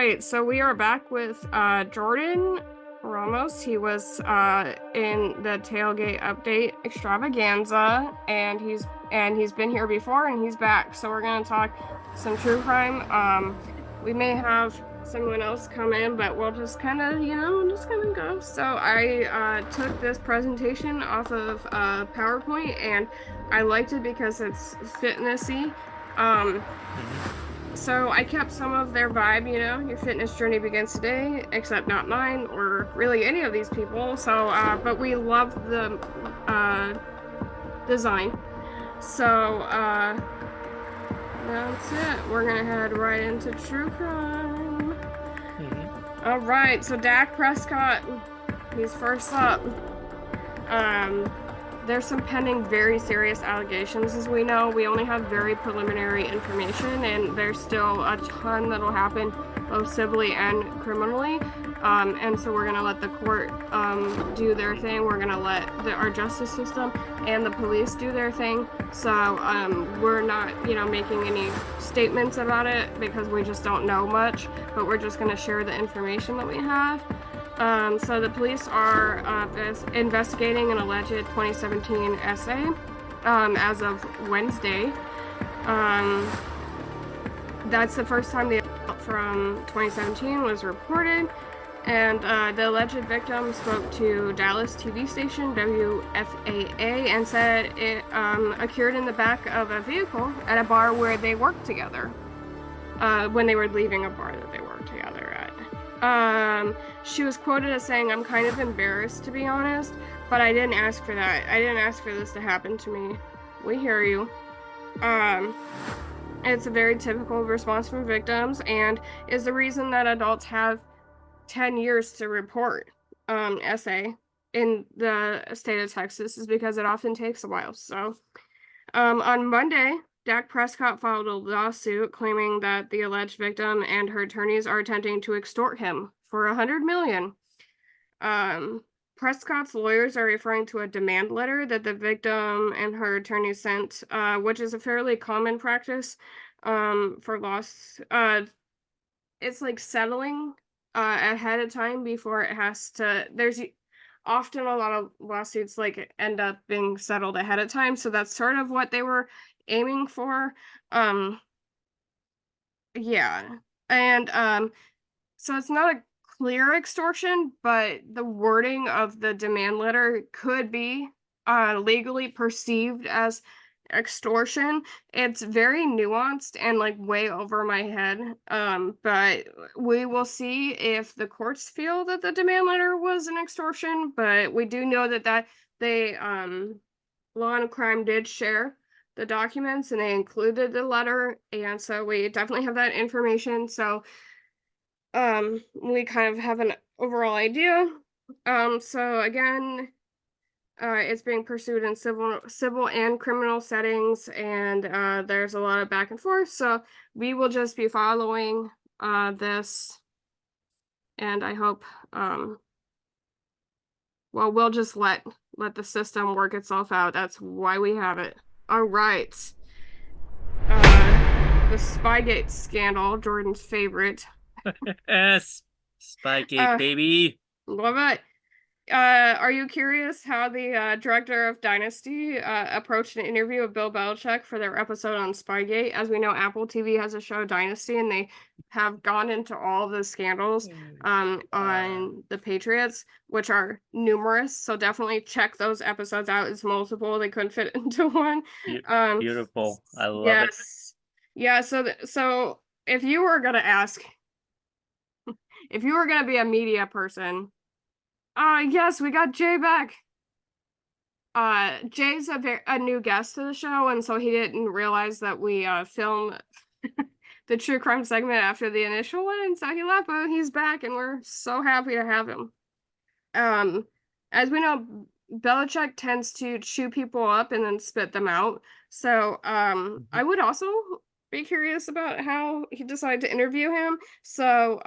right, so we are back with Jordan Ramos. He was in the Tailgate update extravaganza, and he's been here before, and he's back. So we're gonna talk some true crime. We may have someone else come in, but we'll just kind of, just kind of go. So I took this presentation off of PowerPoint, and I liked it because it's fitnessy. So I kept some of their vibe, your fitness journey begins today, except not mine or really any of these people. So, but we love the design. So, that's it. We're gonna head right into true crime. All right, so Dak Prescott, he's first up. There's some pending very serious allegations, as we know. We only have very preliminary information, and there's still a ton that'll happen, both civilly and criminally. And so we're going to let the court do their thing. We're going to let our justice system and the police do their thing. So we're not, making any statements about it because we just don't know much, but we're just going to share the information that we have. So the police are investigating an alleged 2017 essay as of Wednesday. That's the first time the assault from 2017 was reported, and the alleged victim spoke to Dallas TV station WFAA and said it occurred in the back of a vehicle at a bar where they worked together when they were leaving a bar that they worked together at. She was quoted as saying, "I'm kind of embarrassed, to be honest, but I didn't ask for that. I didn't ask for this to happen to me." We hear you. It's a very typical response from victims, and is the reason that adults have 10 years to report essay in the state of Texas is because it often takes a while. So, on Monday, Dak Prescott filed a lawsuit claiming that the alleged victim and her attorneys are attempting to extort him for $100 million. Prescott's lawyers are referring to a demand letter that the victim and her attorneys sent, which is a fairly common practice for loss. It's like settling ahead of time before it has to. There's often a lot of lawsuits like end up being settled ahead of time, so that's sort of what they were aiming for. Yeah. And so it's not a clear extortion, but the wording of the demand letter could be legally perceived as extortion. It's very nuanced and like way over my head. But we will see if the courts feel that the demand letter was an extortion, but we do know that they Law and Crime did share the documents and they included the letter, and so we definitely have that information. So we kind of have an overall idea. So again, it's being pursued in civil and criminal settings, and there's a lot of back and forth. So we will just be following this, and I hope well, we'll just let the system work itself out. That's why we have it. All right. The Spygate scandal, Jordan's favorite. Yes, Spygate, baby. Love it. Are you curious how the director of Dynasty approached an interview of Bill Belichick for their episode on Spygate? As we know, Apple TV has a show, Dynasty, and they have gone into all the scandals on the Patriots, which are numerous. So definitely check those episodes out. It's multiple. They couldn't fit into one. Beautiful. I love yes. Yeah, so if you were gonna ask, if you were gonna be a media person, yes, we got Jay back. Jay's a new guest to the show, and so he didn't realize that we filmed the true crime segment after the initial one, and so he left, but he's back, and we're so happy to have him. As we know, Belichick tends to chew people up and then spit them out. So I would also be curious about how he decided to interview him. So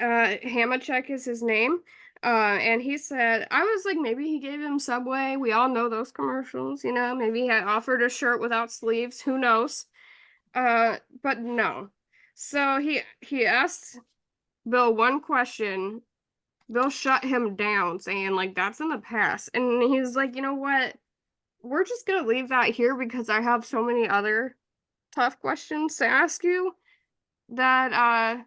Hamachek is his name. And he said, I was like, maybe he gave him Subway. We all know those commercials, maybe he had offered a shirt without sleeves. Who knows? But no. So he asked Bill one question. Bill shut him down, saying like that's in the past, and he's like, you know what? We're just gonna leave that here because I have so many other tough questions to ask you that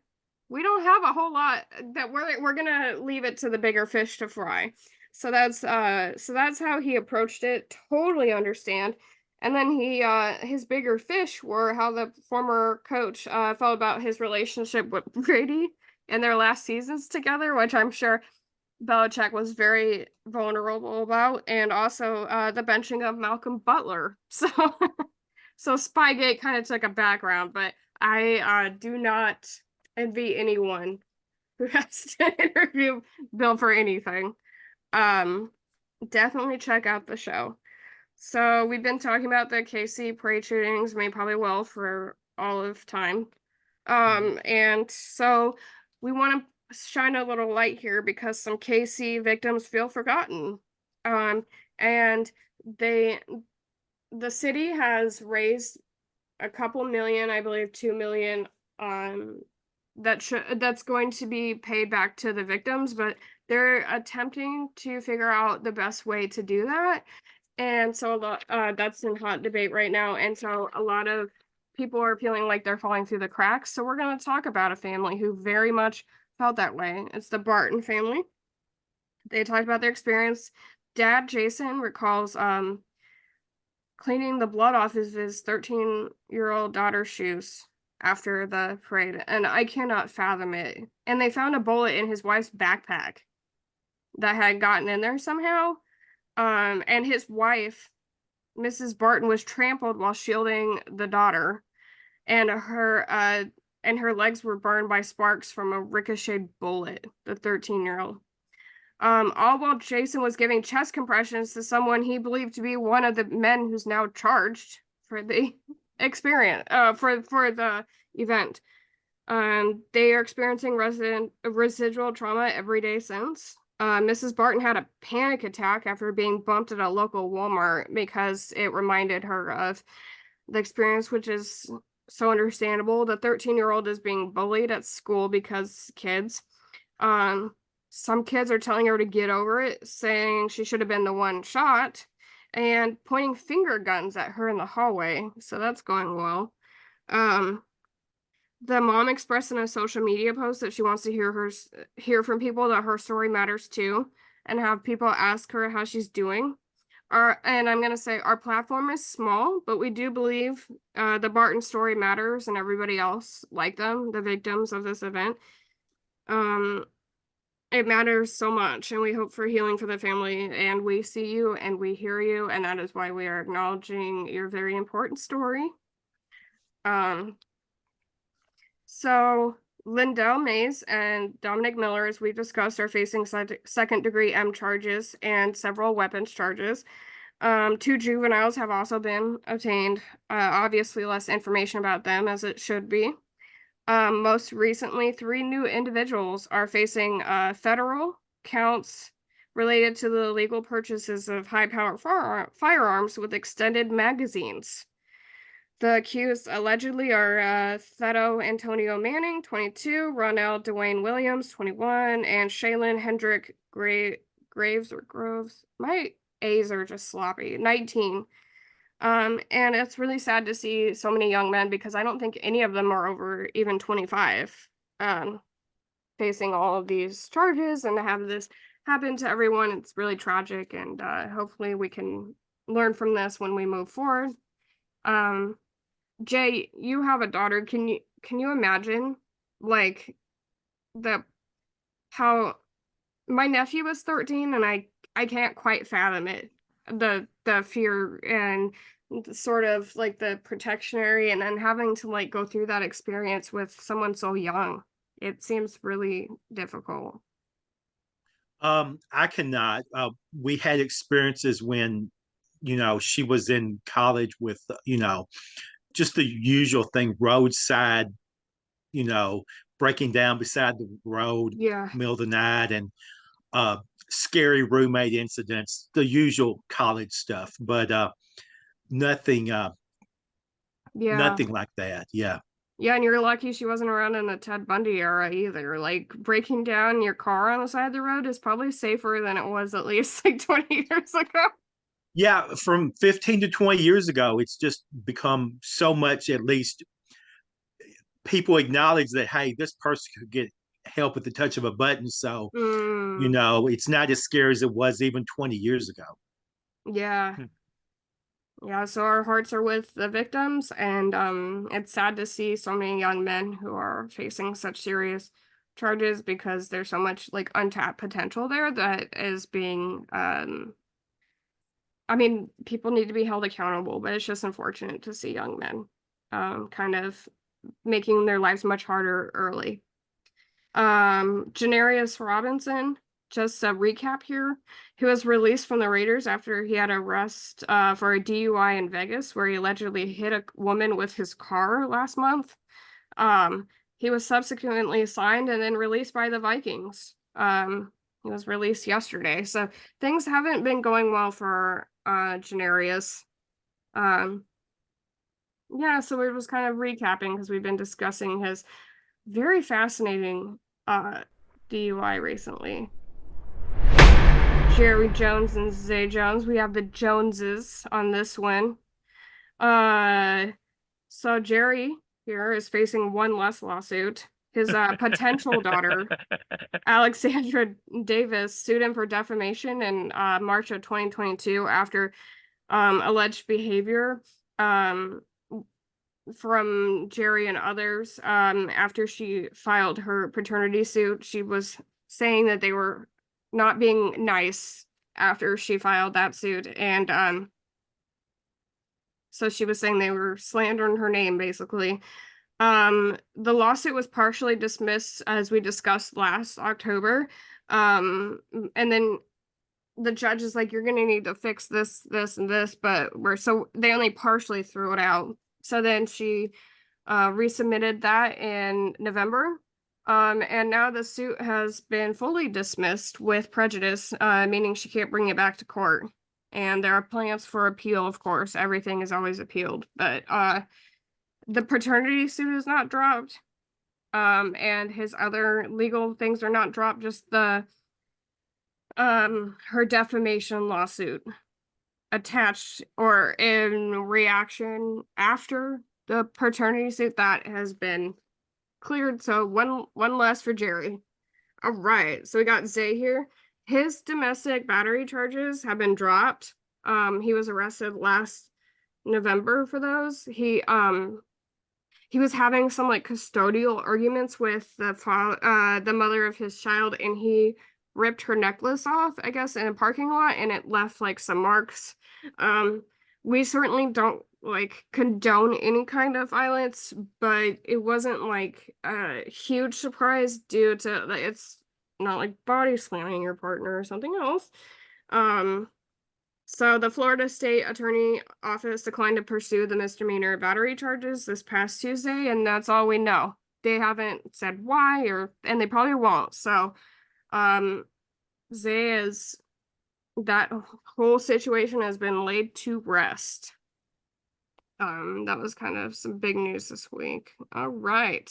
we don't have a whole lot that we're gonna leave it to the bigger fish to fry. So that's how he approached it. Totally understand. And then his bigger fish were how the former coach felt about his relationship with Brady in their last seasons together, which I'm sure Belichick was very vulnerable about, and also the benching of Malcolm Butler. So so Spygate kind of took a background, but I do not envy anyone who has to interview Bill for anything. Um, Definitely check out the show. So we've been talking about the KC parade shootings, may probably will for all of time. And so we want to shine a little light here because some KC victims feel forgotten. Um, and they the city has raised a couple million, I believe 2 million, um, that's going to be paid back to the victims, but they're attempting to figure out the best way to do that. And so a lot that's in hot debate right now. And so a lot of people are feeling like they're falling through the cracks. So we're going to talk about a family who very much felt that way. It's the Barton family. They talked about their experience. Dad Jason recalls cleaning the blood off of his 13-year-old daughter's shoes after the parade, and I cannot fathom it. And they found a bullet in his wife's backpack that had gotten in there somehow. And his wife, Mrs. Barton, was trampled while shielding the daughter, and her legs were burned by sparks from a ricocheted bullet. The 13-year-old. All while Jason was giving chest compressions to someone he believed to be one of the men who's now charged for the experience, for the event. They are experiencing residual trauma every day since. Mrs. Barton had a panic attack after being bumped at a local Walmart because it reminded her of the experience, which is so understandable. The 13-year-old is being bullied at school because kids. Um, some kids are telling her to get over it, saying she should have been the one shot, and pointing finger guns at her in the hallway. So that's going well. Um, the mom expressed in a social media post that she wants to hear from people that her story matters too, and have people ask her how she's doing. And I'm gonna say our platform is small, but we do believe the Barton story matters, and everybody else like them, the victims of this event. It matters so much, and we hope for healing for the family. And we see you, and we hear you, and that is why we are acknowledging your very important story. So Lindell Mays and Dominic Miller, as we've discussed, are facing second-degree M charges and several weapons charges. 2 juveniles have also been obtained. Obviously, less information about them, as it should be. Most recently, 3 new individuals are facing federal counts related to the illegal purchases of high-powered firearms with extended magazines. The accused allegedly are Theto Antonio Manning, 22, Ronell Dwayne Williams, 21, and Shaylin Hendrick Graves or Groves. My A's are just sloppy, 19. And it's really sad to see so many young men because I don't think any of them are over even 25, facing all of these charges, and to have this happen to everyone, it's really tragic. And hopefully we can learn from this when we move forward. Jay, you have a daughter. Can you imagine like the how my nephew was 13, and I can't quite fathom it. The fear and sort of like the protectionary, and then having to like go through that experience with someone so young. It seems really difficult. I cannot. We had experiences when, she was in college with, just the usual thing, roadside, you know, breaking down beside the road, Yeah. middle of the night, and uh, scary roommate incidents, the usual college stuff, but nothing, Yeah. nothing like that. Yeah. Yeah, and you're lucky she wasn't around in the Ted Bundy era either. Like, breaking down your car on the side of the road is probably safer than it was at least like 20 years ago. Yeah, from 15 to 20 years ago, it's just become so much, at least people acknowledge that, hey, this person could get help at the touch of a button. So, Mm, it's not as scary as it was even 20 years ago. yeah. Hmm. Yeah, so our hearts are with the victims, and it's sad to see so many young men who are facing such serious charges because there's so much like untapped potential there that is being I mean, people need to be held accountable, but it's just unfortunate to see young men kind of making their lives much harder early. Janarius Robinson, just a recap here. He was released from the Raiders after he had arrest for a DUI in Vegas, where he allegedly hit a woman with his car last month. He was subsequently signed and then released by the Vikings. He was released yesterday, so things haven't been going well for Janarius. Um, yeah, so we're just kind of recapping because we've been discussing his very fascinating DUI recently. Jerry Jones and Zay Jones. We have the Joneses on this one. Uh, so Jerry here is facing one less lawsuit. His potential daughter, Alexandra Davis, sued him for defamation in March of 2022 after alleged behavior um, from Jerry and others. After she filed her paternity suit, she was saying that they were not being nice after she filed that suit. And so she was saying they were slandering her name, basically. The lawsuit was partially dismissed, as we discussed last October. And then the judge is like, you're going to need to fix this, this, and this, but they only partially threw it out. So then she resubmitted that in November. And now the suit has been fully dismissed with prejudice, meaning she can't bring it back to court. And there are plans for appeal, of course. Everything is always appealed, but the paternity suit is not dropped. And his other legal things are not dropped, just the her defamation lawsuit attached or in reaction after the paternity suit that has been cleared. So one less for Jerry. All right. So we got Zay here. His domestic battery charges have been dropped. He was arrested last November for those. He was having some like custodial arguments with the mother of his child, and he ripped her necklace off, I guess, in a parking lot, and it left like some marks. Um, we certainly don't like condone any kind of violence, but it wasn't like a huge surprise due to like, it's not like body slamming your partner or something else. Um, so the Florida State Attorney Office declined to pursue the misdemeanor battery charges this past Tuesday, and that's all we know. They haven't said why, and they probably won't. So, Zay is that whole situation has been laid to rest. That was kind of some big news this week. All right.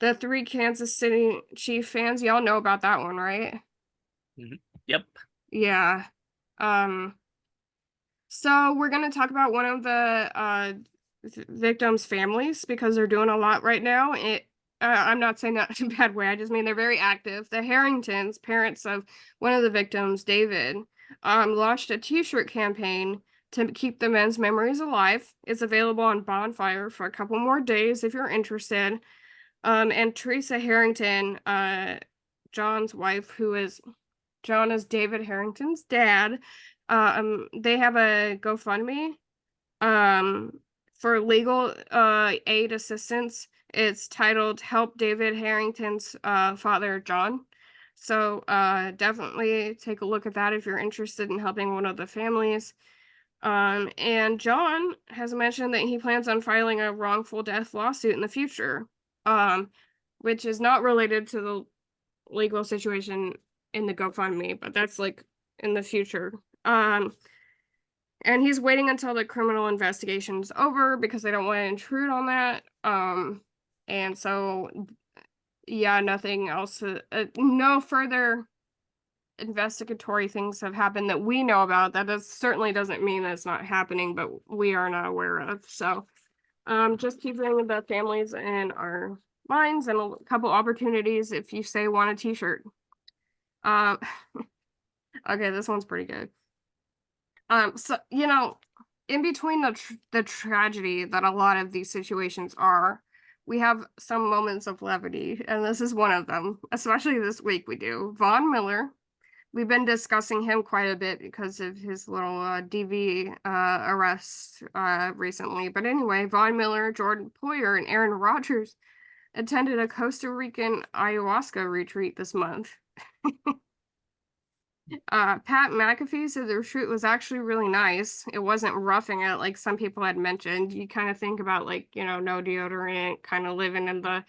The 3 Kansas City Chief fans, y'all know about that one, right? Yep. Yeah. So we're going to talk about one of the victims' families because they're doing a lot right now. I'm not saying that in a bad way. I just mean they're very active. The Harringtons, parents of one of the victims, David, launched a T-shirt campaign to keep the men's memories alive. It's available on Bonfire for a couple more days if you're interested. And Teresa Harrington, John's wife, John is David Harrington's dad. They have a GoFundMe for legal aid assistance. It's titled Help David Harrington's father, John. So definitely take a look at that if you're interested in helping one of the families. And John has mentioned that he plans on filing a wrongful death lawsuit in the future, which is not related to the legal situation in the GoFundMe, but that's like in the future. And he's waiting until the criminal investigation is over because they don't want to intrude on that. And so, yeah, nothing else. No further investigatory things have happened that we know about. That certainly doesn't mean that it's not happening, but we are not aware of. So, just keeping the families in our minds and a couple opportunities if you say want a t-shirt. Okay, this one's pretty good. So in between the tragedy that a lot of these situations are, we have some moments of levity, and this is one of them. Especially this week, we do. Von Miller. We've been discussing him quite a bit because of his little DV arrest recently. But anyway, Von Miller, Jordan Poyer, and Aaron Rodgers attended a Costa Rican ayahuasca retreat this month. Pat McAfee said the retreat was actually really nice. It wasn't roughing it like some people had mentioned. You kind of think about like, no deodorant, kind of living in the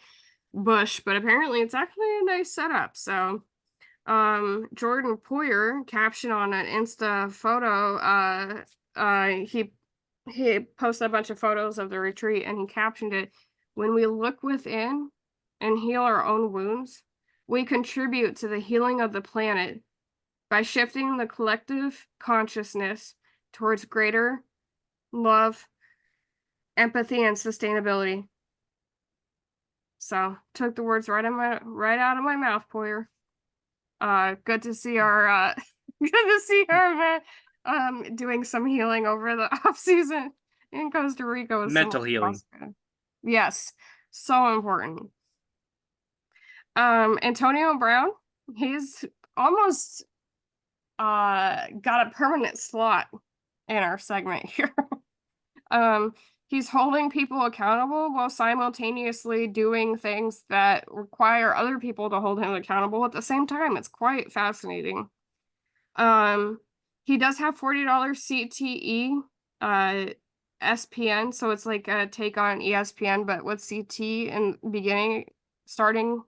bush, but apparently it's actually a nice setup. So, Jordan Poyer captioned on an Insta photo, he posted a bunch of photos of the retreat and he captioned it, "When we look within and heal our own wounds, we contribute to the healing of the planet by shifting the collective consciousness towards greater love, empathy, and sustainability." So took the words right out of my mouth, Poyer. Good to see our good to see her doing some healing over the off season in Costa Rica with mental healing. Yes, so important. Antonio Brown, he's almost got a permanent slot in our segment here. He's holding people accountable while simultaneously doing things that require other people to hold him accountable at the same time. It's quite fascinating. He does have $40 CTE SPN, so it's like a take on ESPN, but with CT in beginning, starting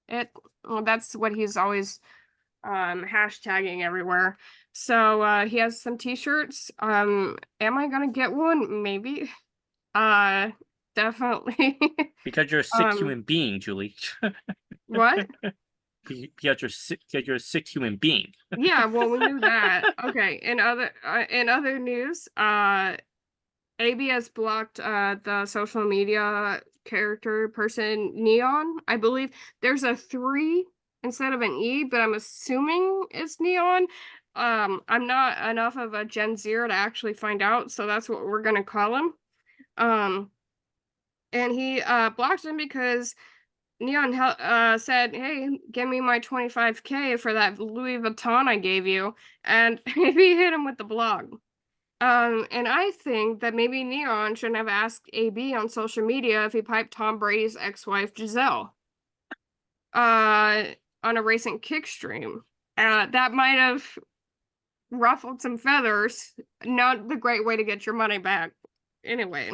it. Well, that's what he's always hashtagging everywhere. So he has some t-shirts. Am I gonna get one? Maybe. Definitely. Because you're a sick human being, Julie. What? Because you're a sick human being. Yeah, well, we knew that. Okay. In other news, AB has blocked the social media character person Neon. I believe there's a 3 instead of an E, but I'm assuming it's Neon. I'm not enough of a Gen Zer to actually find out, so that's what we're gonna call him. And he blocked him because Neon said, "Hey, give me my 25K for that Louis Vuitton I gave you," and he hit him with the blog. And I think that maybe Neon shouldn't have asked AB on social media if he piped Tom Brady's ex-wife Giselle on a recent kick stream. That might have ruffled some feathers. Not the great way to get your money back. Anyway,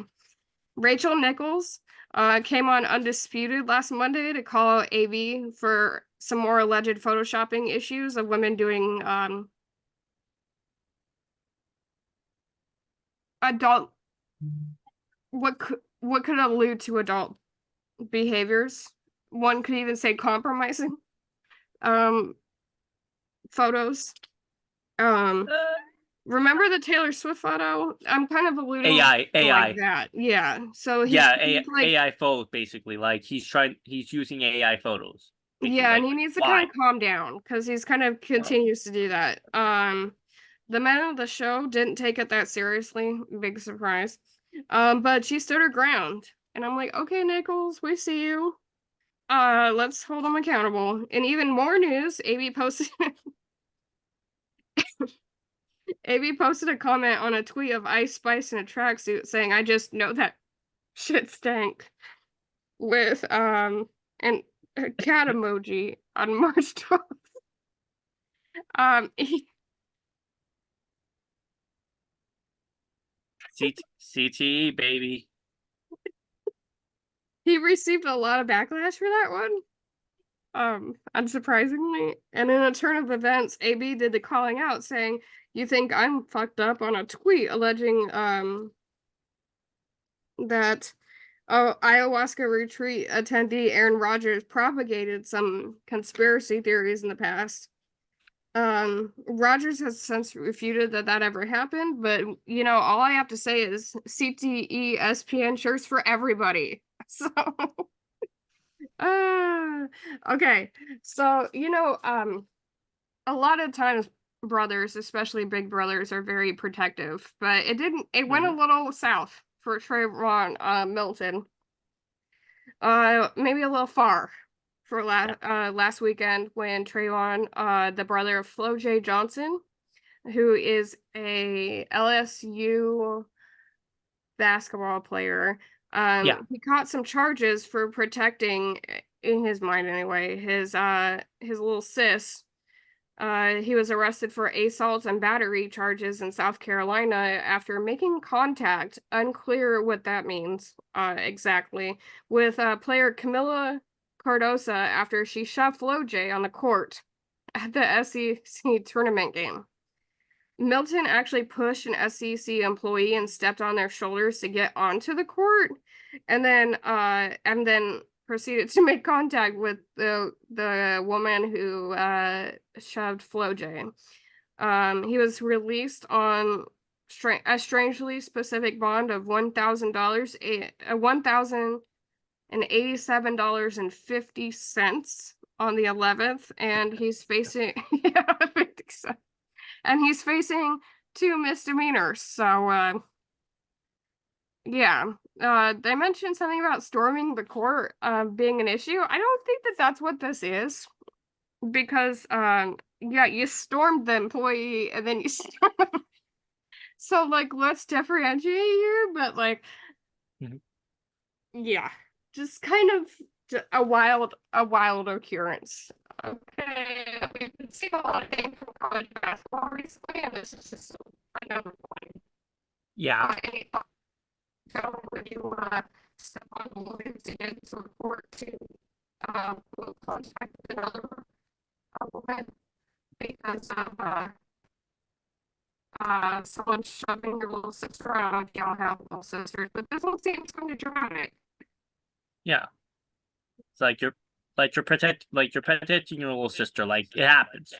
Rachel Nichols came on Undisputed last Monday to call out AB for some more alleged photoshopping issues of women doing adult what could allude to adult behaviors. One could even say compromising photos. Remember the Taylor Swift photo? I'm kind of alluding AI like that. Yeah. So AI photos basically. Like he's using AI photos. Yeah, and he needs to kind of calm down because he's kind of continues to do that. The men of the show didn't take it that seriously. Big surprise. But she stood her ground. And I'm like, okay, Nichols, we see you. Let's hold him accountable. And even more news, AB posted a comment on a tweet of Ice Spice in a tracksuit saying, "I just know that shit stank," with a cat emoji on March 12th. CTE, baby. He received a lot of backlash for that one. unsurprisingly. And in a turn of events, AB did the calling out saying, "You think I'm fucked up," on a tweet alleging that ayahuasca retreat attendee Aaron Rodgers propagated some conspiracy theories in the past. Rogers has since refuted that that ever happened, but all I have to say is CTE SPN shirts for everybody. So, uh, okay. So, a lot of times brothers, especially big brothers, are very protective, but it went a little south for Trayvon Milton. Maybe a little far for last weekend when Trayvon, the brother of Flo J. Johnson, who is a LSU basketball player, he caught some charges for protecting, in his mind anyway, his little sis. He was arrested for assault and battery charges in South Carolina after making contact, unclear what that means exactly, with player Camila Cardosa after she shoved Flo J on the court at the SEC tournament game. Milton actually pushed an SEC employee and stepped on their shoulders to get onto the court, and then proceeded to make contact with the woman who shoved Flo J. He was released on a strangely specific bond of $1,000, $1,087.50 on the 11th, and he's facing 50 cents. And he's facing 2 misdemeanors. So, yeah. They mentioned something about storming the court being an issue. I don't think that that's what this is. Because, yeah, you stormed the employee and then you stormed. So, like, let's differentiate here. But, like, yeah. Just kind of a wild occurrence. Okay, we've been seeing a lot of things from college basketball recently, and this is just another one. Yeah. Any thoughts? So, would you step on the lawyers again to report to contact another woman because of someone shoving your little sister around? I don't know if y'all have little sisters, but this one seems kind of dramatic. Yeah. It's like you're protecting your little sister. Like, it happens.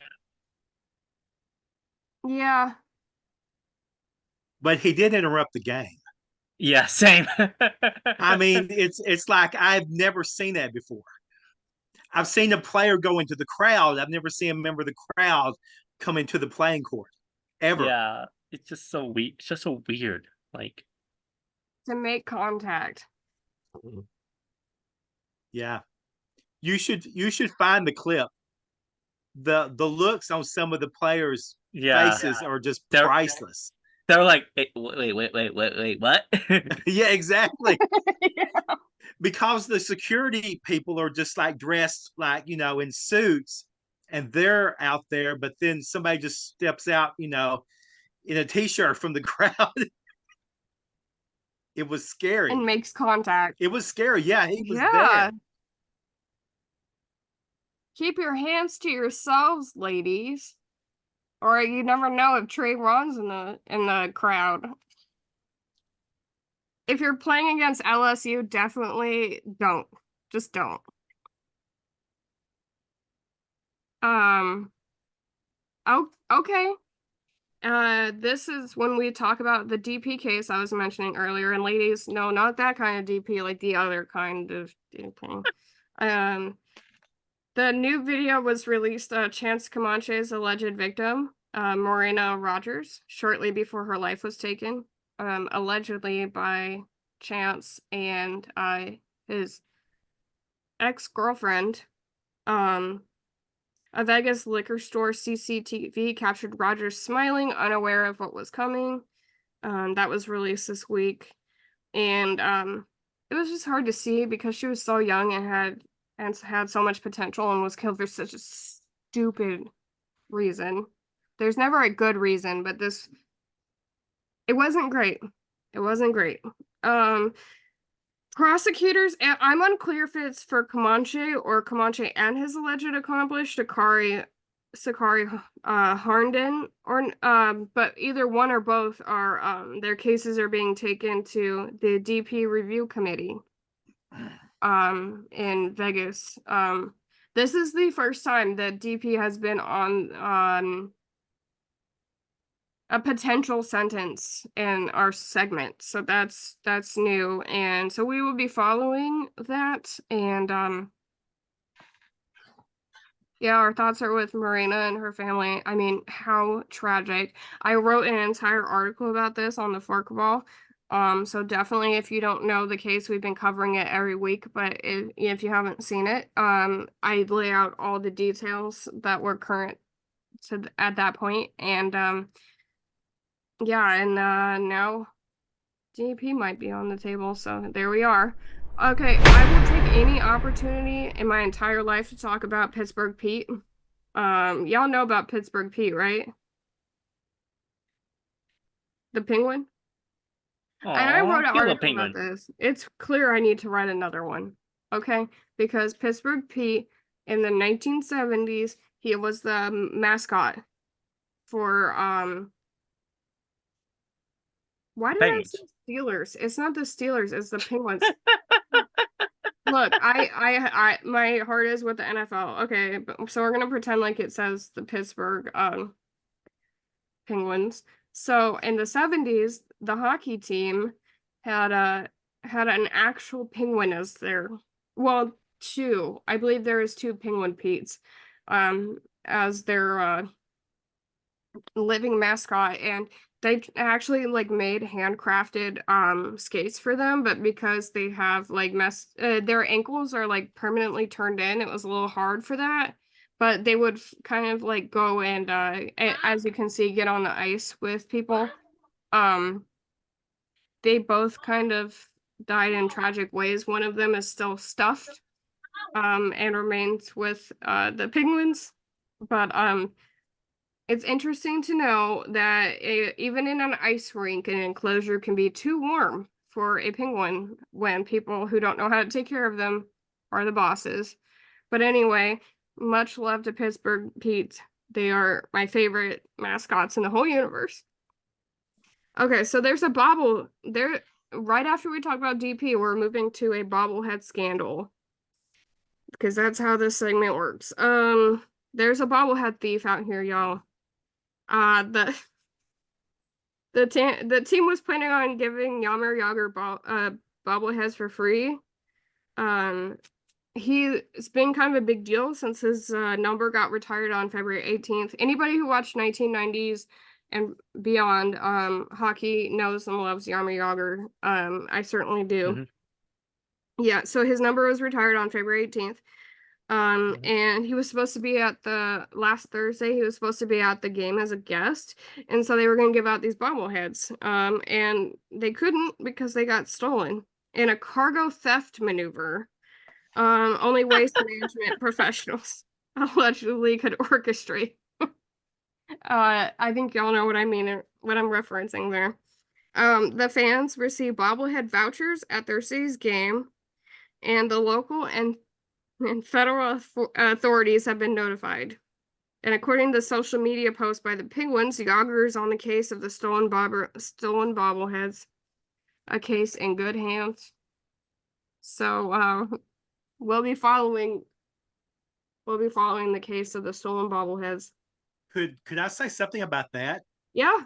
Yeah. But he did interrupt the game. Yeah, same. I mean, it's like I've never seen that before. I've seen a player go into the crowd. I've never seen a member of the crowd come into the playing court ever. Yeah, it's just so weird. It's just so weird. Like, To make contact. Yeah. You should find the clip. The looks on some of the players' faces are just priceless. They're like, wait, what? Yeah, exactly. Yeah. Because the security people are just like dressed like, in suits, and they're out there, but then somebody just steps out, in a t-shirt from the crowd. It was scary. And makes contact. It was scary. Yeah, he was there. Keep your hands to yourselves, ladies. Or you never know if Trayvon's in the crowd. If you're playing against LSU, definitely don't. Just don't. Oh, okay. This is when we talk about the DP case I was mentioning earlier. And ladies, no, not that kind of DP, like the other kind of DP. The new video was released, Chance Comanche's alleged victim, Morena Rogers, shortly before her life was taken, allegedly by Chance and his ex-girlfriend. A Vegas liquor store CCTV captured Rogers smiling, unaware of what was coming. That was released this week. And it was just hard to see because she was so young and had so much potential and was killed for such a stupid reason. There's never a good reason, but it wasn't great. It wasn't great. Prosecutors, and I'm unclear if it's for Comanche or Comanche and his alleged accomplice, Sakari Harnden, or but either one or both are their cases are being taken to the DP review committee in Vegas. This is the first time that DP has been on a potential sentence in our segment. So that's new. And so we will be following that. And yeah, our thoughts are with Marina and her family. I mean, how tragic. I wrote an entire article about this on the Forkball. So definitely if you don't know the case, we've been covering it every week, but if you haven't seen it, I lay out all the details that were current at that point. And yeah, and now DP might be on the table, so there we are. Okay, I will take any opportunity in my entire life to talk about Pittsburgh Pete. Y'all know about Pittsburgh Pete, right? The Penguin? And I wrote an Kill a article about penguin. this. It's clear I need to write another one. Okay? Because Pittsburgh Pete in the 1970s, he was the mascot for why did I say Steelers? It's not the Steelers, it's the Penguins. Look, I my heart is with the NFL. Okay, so we're gonna pretend like it says the Pittsburgh Penguins. So in the 70s, the hockey team had an actual penguin as their, well, two. I believe there is two Penguin Petes as their living mascot, and they actually like made handcrafted skates for them, but because they have like their ankles are like permanently turned in, it was a little hard for that. But they would kind of like go and as you can see, get on the ice with people. They both kind of died in tragic ways. One of them is still stuffed and remains with the Penguins. But it's interesting to know that even in an ice rink, an enclosure can be too warm for a penguin when people who don't know how to take care of them are the bosses. But anyway, much love to Pittsburgh Pete. They are my favorite mascots in the whole universe. Okay, so there's a bobble there. Right after we talk about DP, we're moving to a bobblehead scandal because that's how this segment works. There's a bobblehead thief out here, y'all. The team was planning on giving Yammer Yager bobbleheads for free. He's been kind of a big deal since his number got retired on February 18th. Anybody who watched 1990s and beyond hockey knows and loves Yammer Yager. I certainly do. Mm-hmm. Yeah, so his number was retired on February 18th. And he was supposed to be at the last Thursday, he was supposed to be at the game as a guest. And so they were going to give out these bobbleheads. And they couldn't because they got stolen in a cargo theft maneuver. Only waste management professionals allegedly could orchestrate. I think y'all know what I mean, what I'm referencing there. The fans received bobblehead vouchers at their city's game, and the local and federal authorities have been notified. And according to the social media post by the Penguins, Yager is on the case of the stolen bobbleheads, a case in good hands. So we'll be following the case of the stolen bobbleheads. Could I say something about that? Yeah.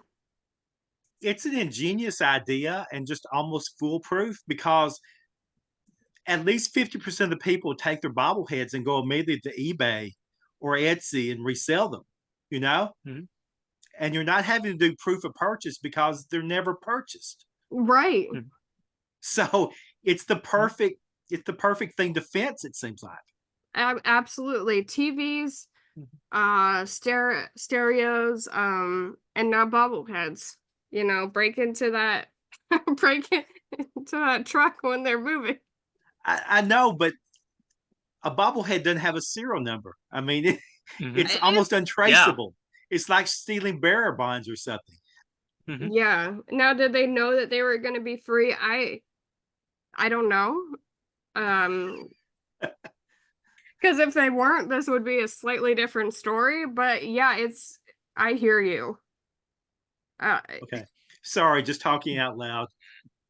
It's an ingenious idea and just almost foolproof because at least 50% of the people take their bobbleheads and go immediately to eBay or Etsy and resell them, you know? Mm-hmm. And you're not having to do proof of purchase because they're never purchased. Right. So it's the perfect thing to fence, it seems like. Absolutely. TVs, stereos, and now bobbleheads, you know, break into that truck when they're moving. I know, but a bobblehead doesn't have a serial number. I mean, it's almost untraceable. Yeah. It's like stealing bearer bonds or something. Yeah. Now, did they know that they were going to be free? I don't know. Because if they weren't, this would be a slightly different story. But yeah, I hear you. Okay. Sorry, just talking out loud,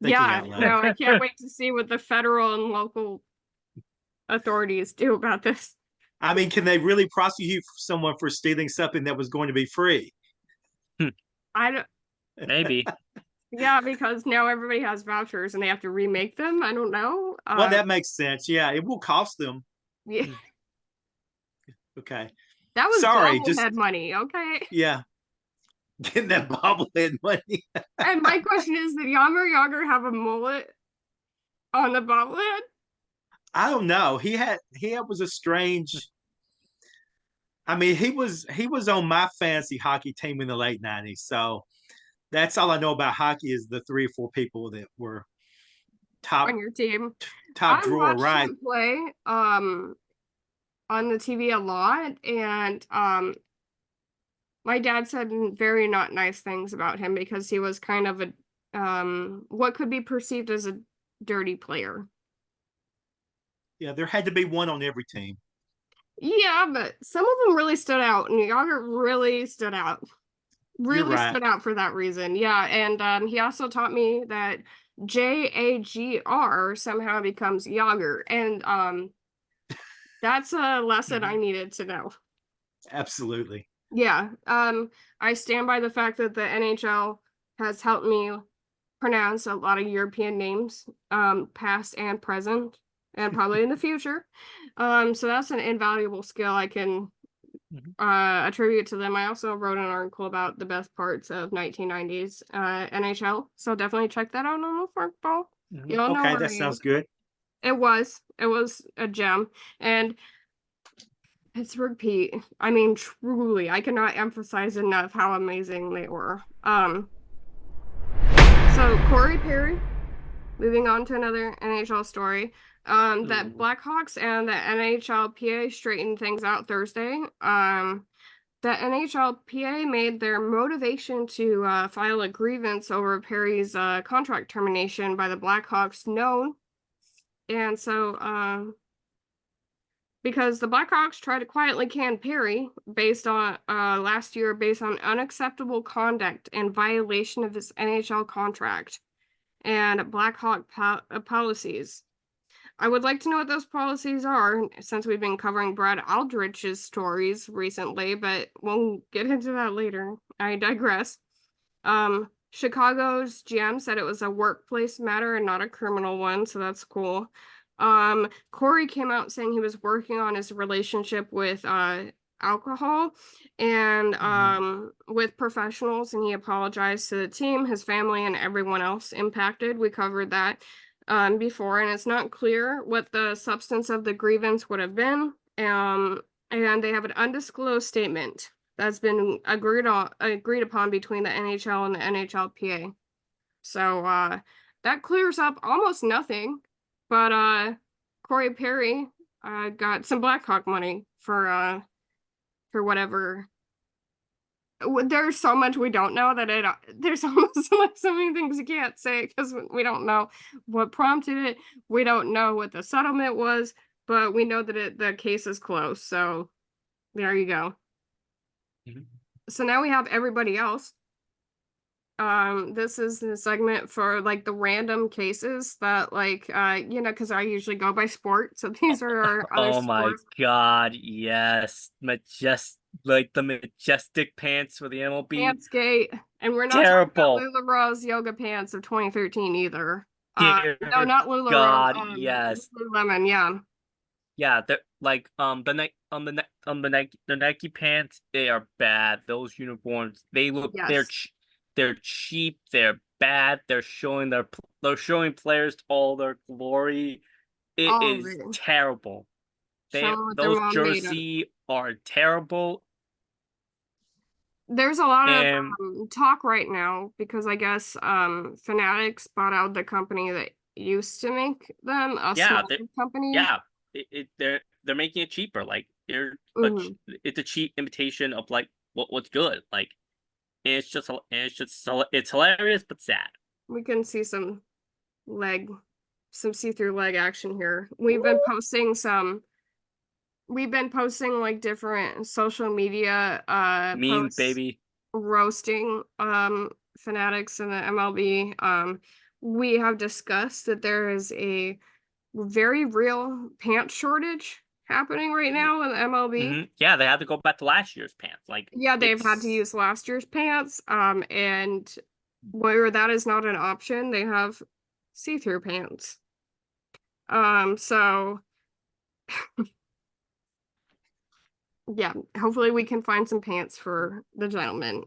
thinking Yeah, out loud. no, I can't wait to see what the federal and local authorities do about this. I mean, can they really prosecute someone for stealing something that was going to be free? I don't, Maybe. yeah, because now everybody has vouchers and they have to remake them. I don't know. Well, that makes sense. Yeah, it will cost them. Yeah, Okay. that was Sorry, just bobblehead money. Okay. yeah, getting that bobblehead money. And my question is, did Yammer Yager have a mullet on the bobblehead? I don't know. Was a strange. I mean, he was on my fantasy hockey team in the late '90s. So that's all I know about hockey is the 3 or 4 people that were top On your team. top I drawer, watched right? him play on the TV a lot, and my dad said very not nice things about him because he was kind of a what could be perceived as a dirty player. Yeah, there had to be one on every team. Yeah, but some of them really stood out, and Yager really stood out. You're Really right. stood out for that reason. Yeah, and he also taught me that JAGR somehow becomes Yager, and that's a lesson I needed to know. Absolutely. Yeah, I stand by the fact that the NHL has helped me pronounce a lot of European names, past and present, and probably in the future. So that's an invaluable skill I can attribute to them. I also wrote an article about the best parts of 1990s NHL, so definitely check that out on the Forkball. You'll know Okay, where that I am. sounds good. It was a gem, and Pittsburgh Pete. I mean, truly, I cannot emphasize enough how amazing they were. So Corey Perry, moving on to another NHL story. That Blackhawks and the NHLPA straightened things out Thursday. The NHLPA made their motivation to file a grievance over Perry's contract termination by the Blackhawks known. And so, because the Blackhawks tried to quietly can Perry based on last year based on unacceptable conduct and violation of his NHL contract and Blackhawk policies. I would like to know what those policies are since we've been covering Brad Aldrich's stories recently, but we'll get into that later. I digress. Chicago's GM said it was a workplace matter and not a criminal one, so that's cool. Corey came out saying he was working on his relationship with alcohol and with professionals, and he apologized to the team, his family, and everyone else impacted. We covered that before, and it's not clear what the substance of the grievance would have been. And they have an undisclosed statement that's been agreed upon between the NHL and the NHLPA. So that clears up almost nothing. But Corey Perry got some Blackhawk money for whatever. There's so much we don't know that there's almost like so many things you can't say because we don't know what prompted it. We don't know what the settlement was, but we know that the case is closed. So there you go. So now we have everybody else. This is the segment for like the random cases that because I usually go by sport. So these are our other Oh my sports. god, yes. The majestic pants for the MLB. Pantsgate, and we're not Terrible. talking about LuLaRoe's yoga pants of 2013 either. Dear No, not LuLaRoe. God, yes. Lululemon, yeah. Yeah, they're like the Nike pants, they are bad. Those uniforms, they look Yes. they're cheap, they're bad. They're showing players all their glory. It All of is it. terrible. Showing what their Those mom made 'em. jersey are terrible. There's a lot And of talk right now because I guess Fanatics bought out the company that used to make them, a yeah, smaller company. yeah, they're making it cheaper. Like it's a cheap imitation of like what's good. Like it's hilarious but sad. We can see some leg some see-through leg action here. We've been posting like different social media Memes, posts baby. roasting fanatics in the MLB. We have discussed that there is a very real pants shortage happening right now in the MLB. Yeah, they had to go back to last year's pants. Like, Yeah, they've had to it's use last year's pants. And where that is not an option, they have see-through pants. So yeah, hopefully we can find some pants for the gentleman.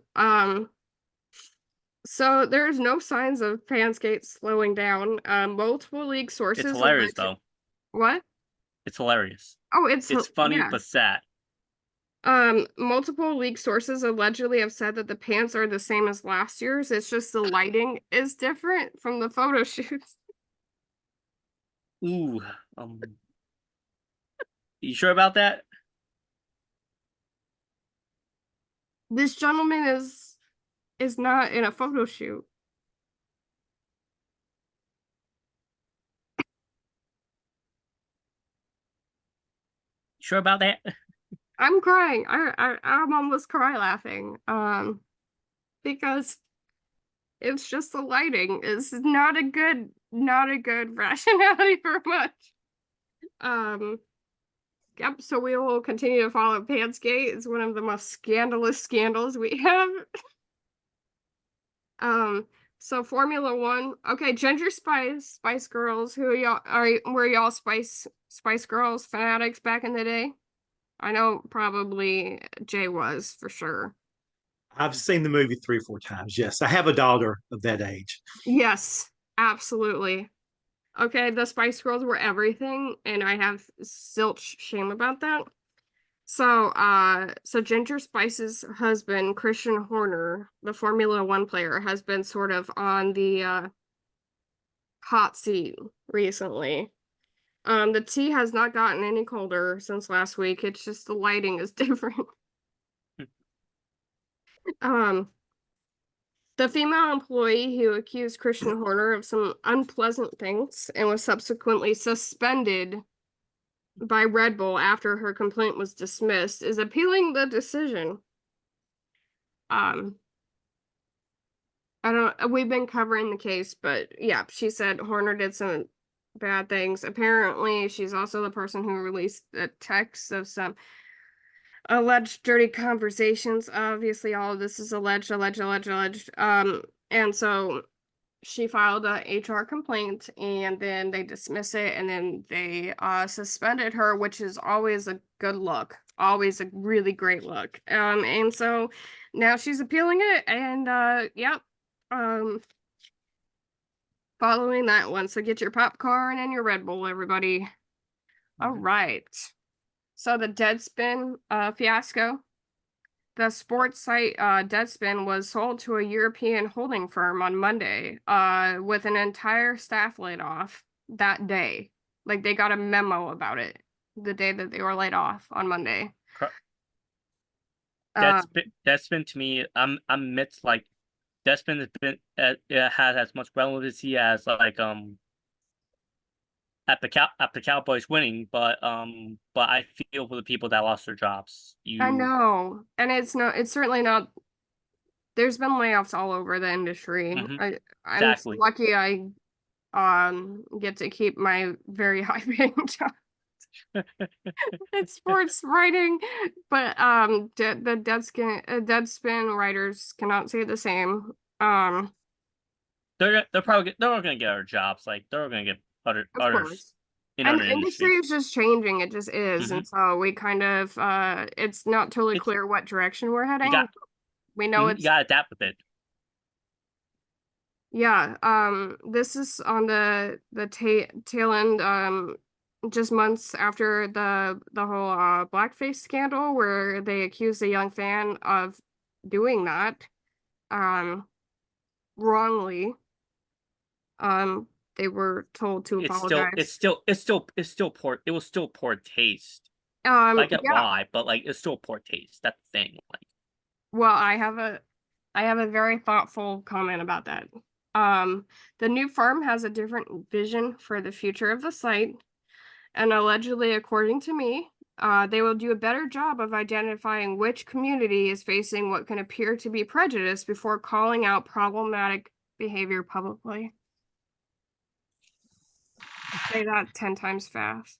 So there's no signs of Pansgate slowing down. Multiple league sources hilarious alleged. though. What? It's hilarious. Oh, It's funny yeah. but sad. Multiple league sources allegedly have said that the pants are the same as last year's. It's just the lighting is different from the photo shoots. Ooh, you sure about that? This gentleman is not in a photo shoot. Sure about that? I'm crying. I'm almost cry laughing. Because it's just the lighting is not a good rationality for much. Yep, so we will continue to follow Pansgate. It's one of the most scandalous scandals we have. So Formula One. Okay, Ginger Spice Girls. Who y'all were y'all Spice Girls fanatics back in the day? I know probably Jay was for sure. I've seen the movie 3 or 4 times. Yes, I have a daughter of that age. Yes, absolutely. Okay, the Spice Girls were everything, and I have zilch shame about that. So Ginger Spice's husband, Christian Horner, the Formula One player, has been sort of on the hot seat recently. The tea has not gotten any colder since last week. It's just the lighting is different. Um, the female employee who accused Christian Horner of some unpleasant things and was subsequently suspended by Red Bull after her complaint was dismissed is appealing the decision. Um, I don't. We've been covering the case, but yeah, she said Horner did some bad things. Apparently, she's also the person who released the text of some alleged dirty conversations. Obviously, all of this is alleged. And so she filed a HR complaint, and then they dismiss it, and then they suspended her, which is always a good look, always a really great look. And so now she's appealing it, and yep. Following that one. So get your popcorn and your Red Bull, everybody. All right. So the Deadspin fiasco. The sports site Deadspin was sold to a European holding firm on Monday, with an entire staff laid off that day. Like they got a memo about it the day that they were laid off on Monday. Deadspin to me, I'm amidst like Deadspin has been it has as much relevancy as like at the Cowboys winning, but I feel for the people that lost their jobs. I know, and it's certainly not. There's been layoffs all over the industry. I'm Exactly. lucky I get to keep my very high paying job. It's sports writing, but the Deadspin writers cannot say the same. They're probably not gonna get other jobs. Like they're gonna get Of others course. in And other the industry industries. is just changing. It just is. And so we kind of it's not totally It's clear what direction we're heading. you got We know you gotta adapt with it. yeah, this is on the tail end, just months after the whole blackface scandal where they accused a young fan of doing that wrongly. They were told to apologize. It's still poor. It was still poor taste. I get Yeah, why, but like it's still poor taste. That's the thing. Like well, I have a very thoughtful comment about that. The new firm has a different vision for the future of the site, and allegedly, according to me, they will do a better job of identifying which community is facing what can appear to be prejudice before calling out problematic behavior publicly. Say that 10 times fast.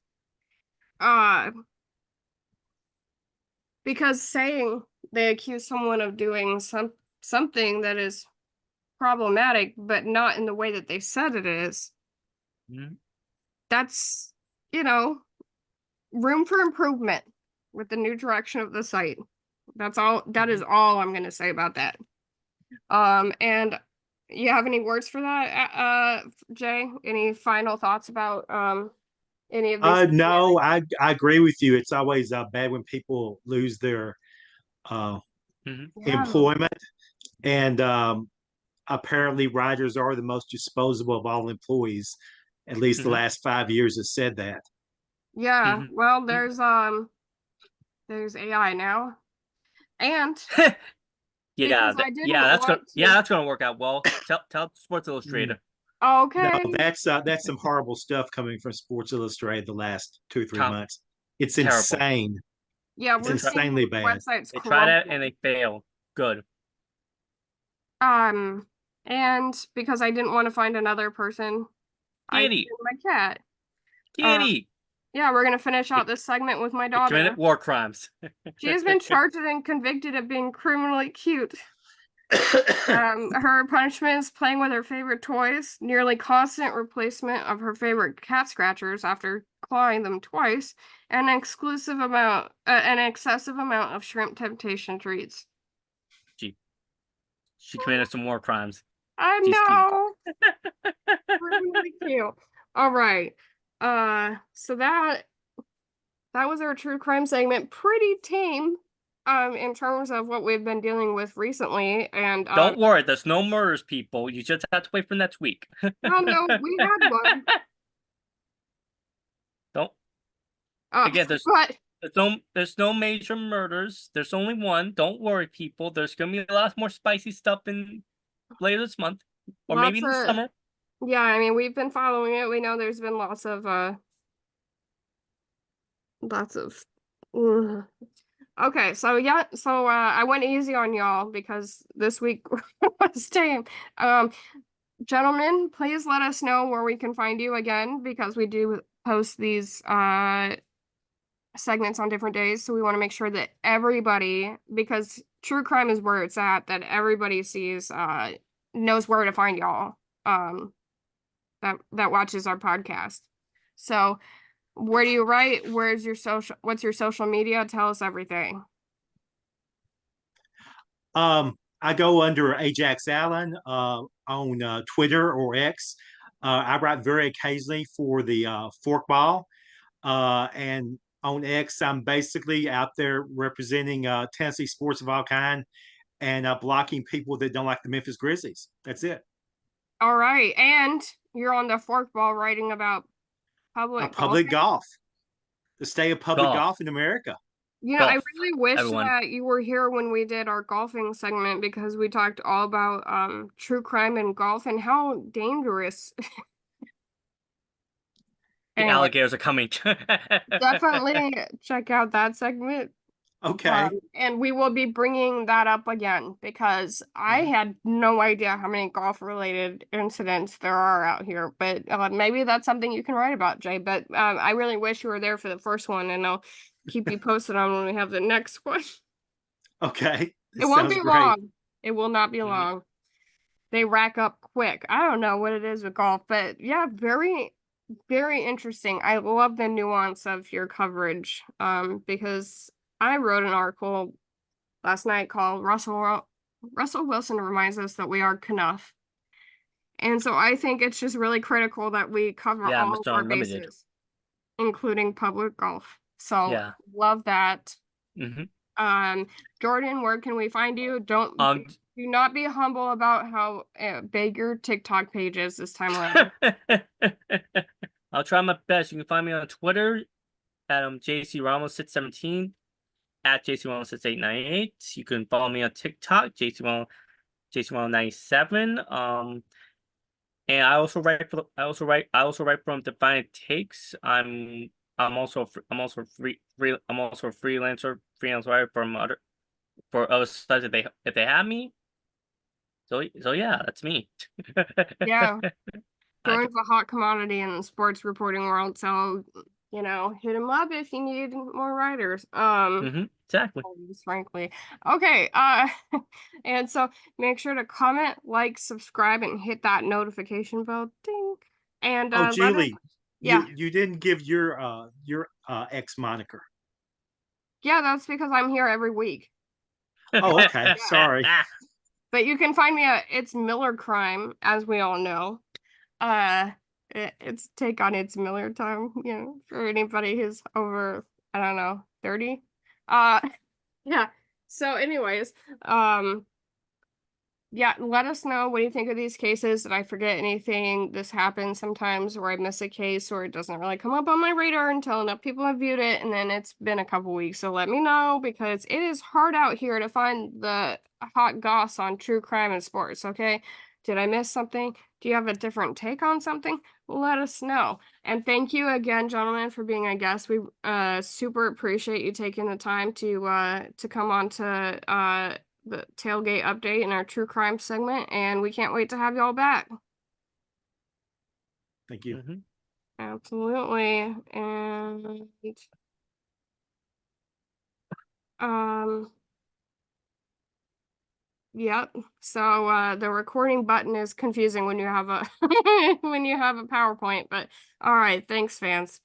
Because saying they accuse someone of doing something that is problematic, but not in the way that they said it is, that's, room for improvement with the new direction of the site. That's all. That is all I'm going to say about that. And you have any words for that, Jay? Any final thoughts about any of these? No, I agree with you. It's always bad when people lose their employment, and apparently writers are the most disposable of all employees. At least the last 5 years has said that. Yeah. Well, there's AI now, and that's gonna work out well. Tell Sports Illustrated. Okay. No, that's some horrible stuff coming from Sports Illustrated the last 2-3 months. It's terrible. Insane. Yeah, it's insanely bad. Websites they tried it and they failed. Good. And because I didn't want to find another person, Kitty. I my cat. Kitty. Yeah, we're gonna finish out this segment with my daughter. Committed war crimes. She has been charged and convicted of being criminally cute. Her punishment is playing with her favorite toys, nearly constant replacement of her favorite cat scratchers after clawing them twice, and an excessive amount of shrimp temptation treats. She committed some war crimes. I know. Really cute. All right. So that was our true crime segment. Pretty tame. In terms of what we've been dealing with recently, and don't worry, there's no murders, people. You just have to wait for next week. No, we had one. Don't. Again, there's no major murders. There's only one. Don't worry, people. There's gonna be a lot more spicy stuff in later this month, or maybe in the summer. Yeah, I mean, we've been following it. We know there's been lots of. Okay, so yeah, I went easy on y'all because this week was tame. Gentlemen, please let us know where we can find you again, because we do post these segments on different days, so we want to make sure that everybody, because true crime is where it's at, that everybody sees knows where to find y'all that watches our podcast. So where do you write? What's your social media? Tell us everything. I go under Ajax Allen on Twitter or X. I write very occasionally for the Forkball, and on X, I'm basically out there representing Tennessee sports of all kind and blocking people that don't like the Memphis Grizzlies. That's it. All right, and you're on the Forkball writing about public golf, the state of public golf in America. I really wish that you were here when we did our golfing segment, because we talked all about true crime and golf and how dangerous. The alligators are coming. Definitely check out that segment. Okay. And we will be bringing that up again, because I had no idea how many golf-related incidents there are out here. But maybe that's something you can write about, Jay. But I really wish you were there for the first one, and I'll keep you posted on when we have the next one. Okay. It won't be long. It will not be long. They rack up quick. I don't know what it is with golf, but yeah, very, very interesting. I love the nuance of your coverage, because I wrote an article last night called Russell Wilson reminds us that we are Knuff. And so I think it's just really critical that we cover all of our bases, including public golf. So love that. Jordan, where can we find you? Do not be humble about how big your TikTok page is this time around. I'll try my best. You can find me on Twitter at JC Ramos 617, at JC Ramos 6898. You can follow me on TikTok, JC Ramos 97. And I also write from Defiant Takes. I'm also I'm also a freelance writer for other sites if they have me. So yeah, that's me. Yeah. I Joins a hot commodity in the sports reporting world, so hit him up if you need more writers. Exactly. Frankly. Okay, and so make sure to comment, like, subscribe, and hit that notification bell, ding. And Oh, let us, Julie, yeah, you didn't give your ex moniker. yeah, that's because I'm here every week. Oh, okay. Sorry. But you can find me at It's Miller Crime, as we all know. Uh, it's take on It's Miller time, for anybody who's over, I don't know, 30. Uh, yeah. So, anyways, yeah, let us know what do you think of these cases. Did I forget anything? This happens sometimes where I miss a case or it doesn't really come up on my radar until enough people have viewed it, and then it's been a couple weeks. So let me know because it is hard out here to find the hot goss on true crime and sports, okay? Did I miss something? Do you have a different take on something? Let us know. And thank you again, gentlemen, for being a guest. We super appreciate you taking the time to come on to the tailgate update in our true crime segment, and we can't wait to have y'all back. Thank you. Absolutely. And yep. So the recording button is confusing when you have a when you have a PowerPoint, but all right, thanks fans.